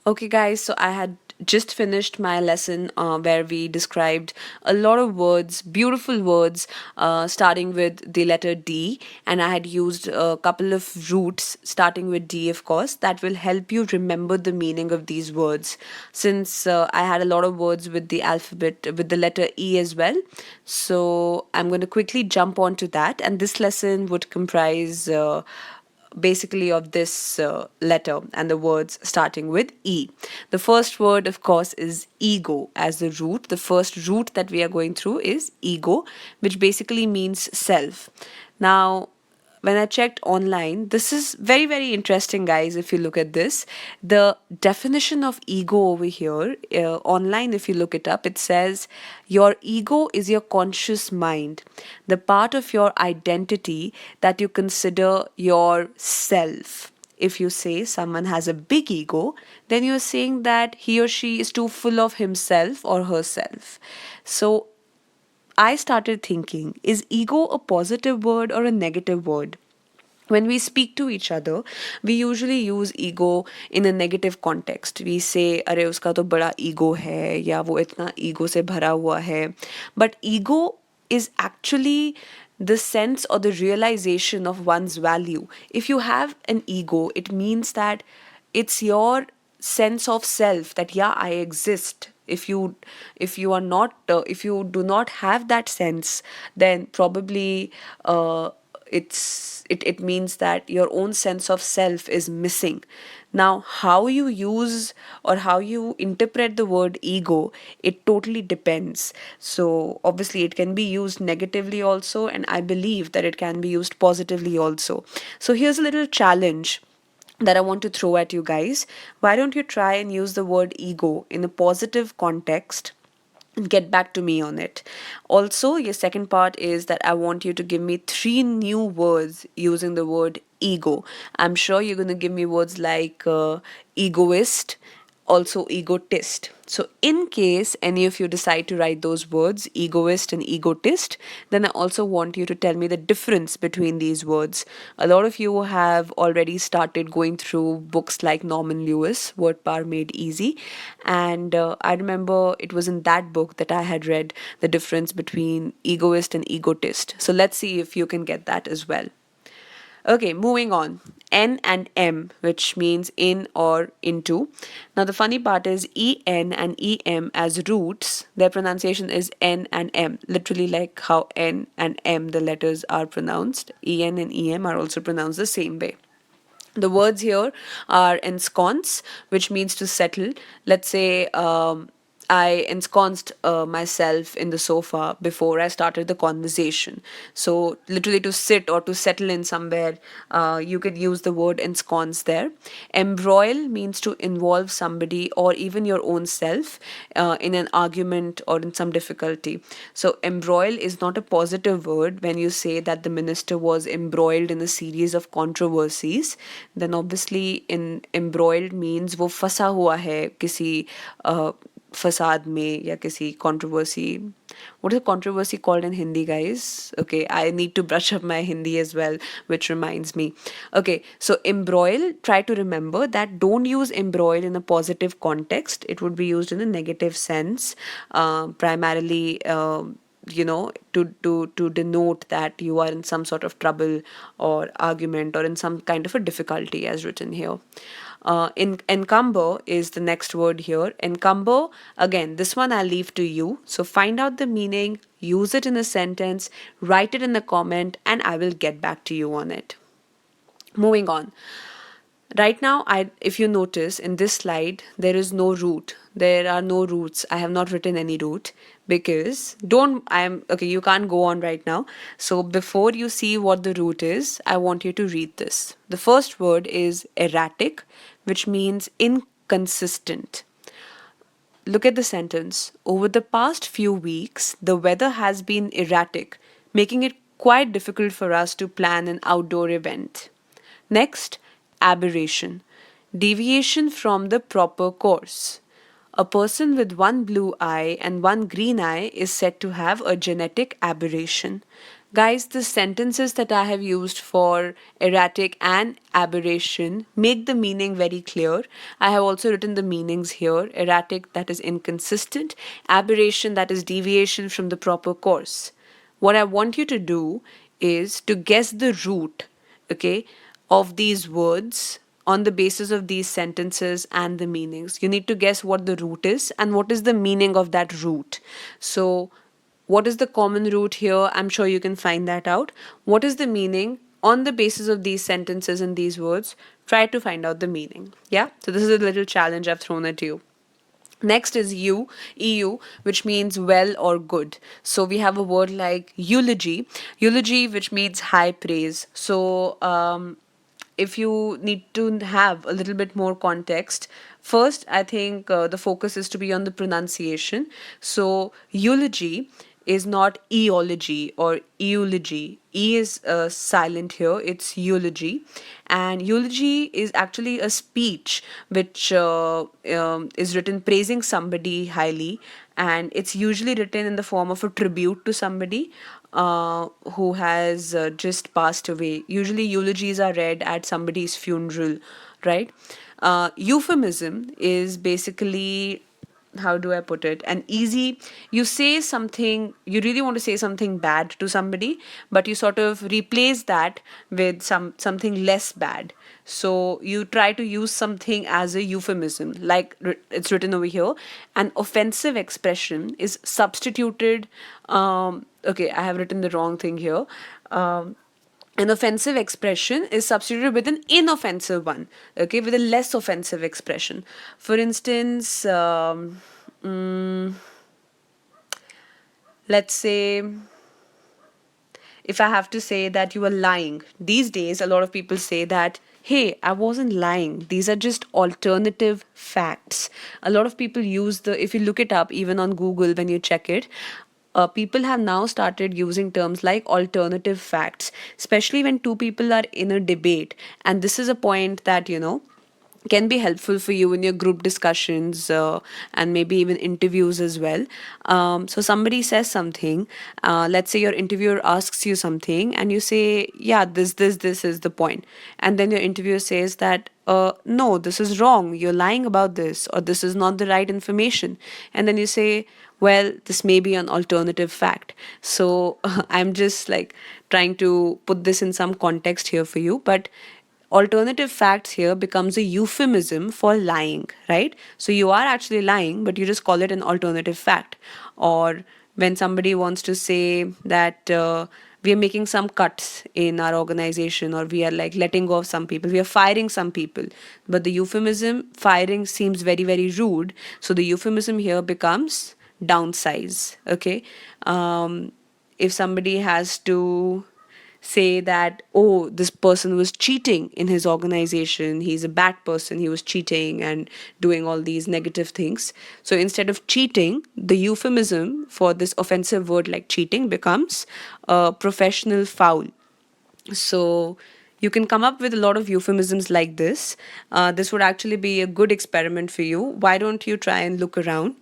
Okay, guys, so I had just finished my lesson where we described a lot of words, beautiful words, starting with the letter D, and I had used a couple of roots starting with D, of course, that will help you remember the meaning of these words. Since I had a lot of words with the alphabet, with the letter E as well, so I'm going to quickly jump onto that, and this lesson would comprise. Basically of this letter and the words starting with E. The first word, of course, is ego as the root. The first root that we are going through is ego, which basically means self. Now, when I checked online, this is very, very interesting, guys. If you look at this, the definition of ego over here, online, if you look it up, it says your ego is your conscious mind, the part of your identity that you consider your self. If you say someone has a big ego, then you're saying that he or she is too full of himself or herself. So I started thinking, is ego a positive word or a negative word? When we speak to each other, we usually use ego in a negative context. We say, अरे उसका तो बड़ा ego है या वो इतना ego से भरा हुआ है. But ego is actually the sense or the realization of one's value. If you have an ego, it means that it's your sense of self that yeah, I exist. If you are not if you do not have that sense, then probably it means that your own sense of self is missing. Now, how you use or how you interpret the word ego, it totally depends. So obviously it can be used negatively also, and I believe that it can be used positively also. So here's a little challenge that I want to throw at you guys. Why don't you try and use the word ego in a positive context and get back to me on it? Also, your second part is that I want you to give me three new words using the word ego. I'm sure you're going to give me words like egoist, also egotist. So, in case any of you decide to write those words, egoist and egotist, then I also want you to tell me the difference between these words. A lot of you have already started going through books like Norman Lewis, Word Power Made Easy. And I remember it was in that book that I had read the difference between egoist and egotist. So, let's see if you can get that as well. Okay, moving on. N and M, which means in or into. Now, the funny part is EN and EM as roots, their pronunciation is N and M, literally like how N and M, the letters are pronounced. EN and EM are also pronounced the same way. The words here are ensconce, which means to settle. Let's say I ensconced myself in the sofa before I started the conversation. So, literally, to sit or to settle in somewhere, you could use the word ensconce there. Embroil means to involve somebody or even your own self in an argument or in some difficulty. So, embroil is not a positive word. When you say that the minister was embroiled in a series of controversies, then obviously in embroiled means वो फंसा हुआ है किसी फसाद में या किसी controversy. What is a controversy called in Hindi, guys? Okay, I need to brush up my Hindi as well, which reminds me. Okay, so embroil, try to remember that don't use embroil in a positive context. It would be used in a negative sense, primarily. To denote that you are in some sort of trouble or argument or in some kind of a difficulty, as written here. In encumber is the next word here. Encumber, again, this one I'll leave to you. So find out the meaning, use it in a sentence, write it in the comment, and I will get back to you on it. Moving on. Right now, if you notice in this slide, there is no root. There are no roots. I have not written any root because okay, you can't go on right now. So before you see what the root is, I want you to read this. The first word is erratic, which means inconsistent. Look at the sentence. Over the past few weeks, the weather has been erratic, making it quite difficult for us to plan an outdoor event. Next, aberration, deviation from the proper course. A person with one blue eye and one green eye is said to have a genetic aberration. Guys, the sentences that I have used for erratic and aberration make the meaning very clear. I have also written the meanings here. Erratic, that is inconsistent. Aberration, that is deviation from the proper course. What I want you to do is to guess the root, okay, of these words on the basis of these sentences and the meanings. You need to guess what the root is and what is the meaning of that root. So, what is the common root here? I'm sure you can find that out. What is the meaning? On the basis of these sentences and these words, try to find out the meaning. Yeah? So, this is a little challenge I've thrown at you. Next is EU, which means well or good. So we have a word like eulogy, which means high praise. So if you need to have a little bit more context, first I think the focus is to be on the pronunciation. So eulogy is not eology or eulogy. E is silent here, it's eulogy. And eulogy is actually a speech which is written praising somebody highly, and it's usually written in the form of a tribute to somebody who has just passed away. Usually, eulogies are read at somebody's funeral, right? Euphemism is basically, how do I put it? An easy, you say something, you really want to say something bad to somebody, but you sort of replace that with something less bad. So you try to use something as a euphemism, like it's written over here. An offensive expression is substituted. Okay, I have written the wrong thing here. An offensive expression is substituted with an inoffensive one, okay, with a less offensive expression. For instance, let's say if I have to say that you are lying, these days a lot of people say that, hey, I wasn't lying. These are just alternative facts. A lot of people use if you look it up, even on Google, when you check it, people have now started using terms like alternative facts, especially when two people are in a debate. And this is a point that, can be helpful for you in your group discussions and maybe even interviews as well. So somebody says something, let's say your interviewer asks you something and you say, yeah, this is the point. And then your interviewer says that, no, this is wrong. You're lying about this, or this is not the right information. And then you say, well, this may be an alternative fact. So I'm just like trying to put this in some context here for you. But alternative facts here becomes a euphemism for lying, right? So you are actually lying, but you just call it an alternative fact. Or when somebody wants to say that we are making some cuts in our organization, or we are like letting go of some people, we are firing some people, but the euphemism firing seems very, very rude. So the euphemism here becomes downsize, okay? If somebody has to say that, oh, this person was cheating in his organization, he's a bad person, he was cheating and doing all these negative things. So instead of cheating, the euphemism for this offensive word like cheating becomes a professional foul. So you can come up with a lot of euphemisms like this. This would actually be a good experiment for you. Why don't you try and look around?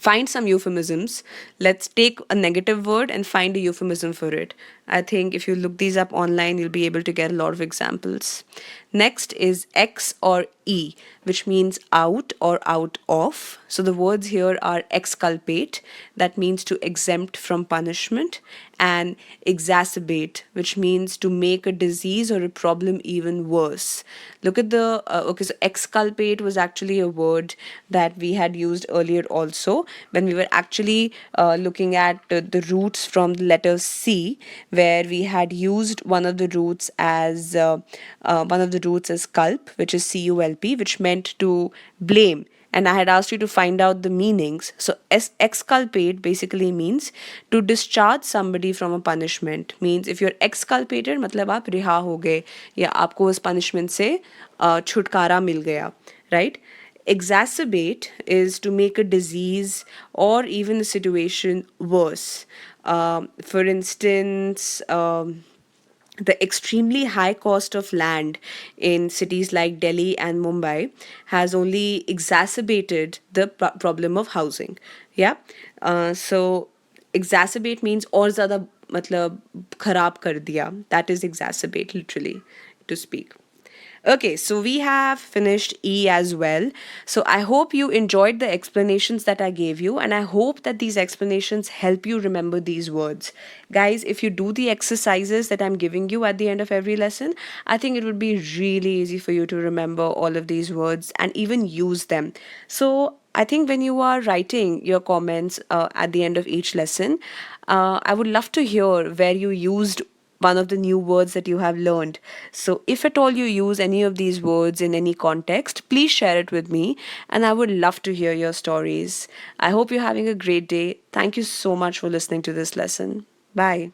Find some euphemisms. Let's take a negative word and find a euphemism for it. I think if you look these up online, you'll be able to get a lot of examples. Next is X or E, which means out or out of. So the words here are exculpate, that means to exempt from punishment, and exacerbate, which means to make a disease or a problem even worse. Look at okay, so exculpate was actually a word that we had used earlier also when we were actually looking at the roots from the letter C, where we had used one of the roots as culp, which is CULP, which meant to blame. And I had asked you to find out the meanings. So exculpate basically means to discharge somebody from a punishment. Means if you're exculpated, मतलब आप रिहा हो गए या आपको उस punishment से छुटकारा मिल गया, right? Exacerbate is to make a disease or even a situation worse. For instance, the extremely high cost of land in cities like Delhi and Mumbai has only exacerbated the problem of housing. Yeah. So exacerbate means और ज़्यादा matlab kharab kar diya. That is exacerbate, literally, to speak. Okay, so we have finished E as well. So I hope you enjoyed the explanations that I gave you, and I hope that these explanations help you remember these words. Guys, if you do the exercises that I'm giving you at the end of every lesson, I think it would be really easy for you to remember all of these words and even use them. So I think when you are writing your comments at the end of each lesson, I would love to hear where you used one of the new words that you have learned. So, if at all you use any of these words in any context, please share it with me, and I would love to hear your stories. I hope you're having a great day. Thank you so much for listening to this lesson. Bye.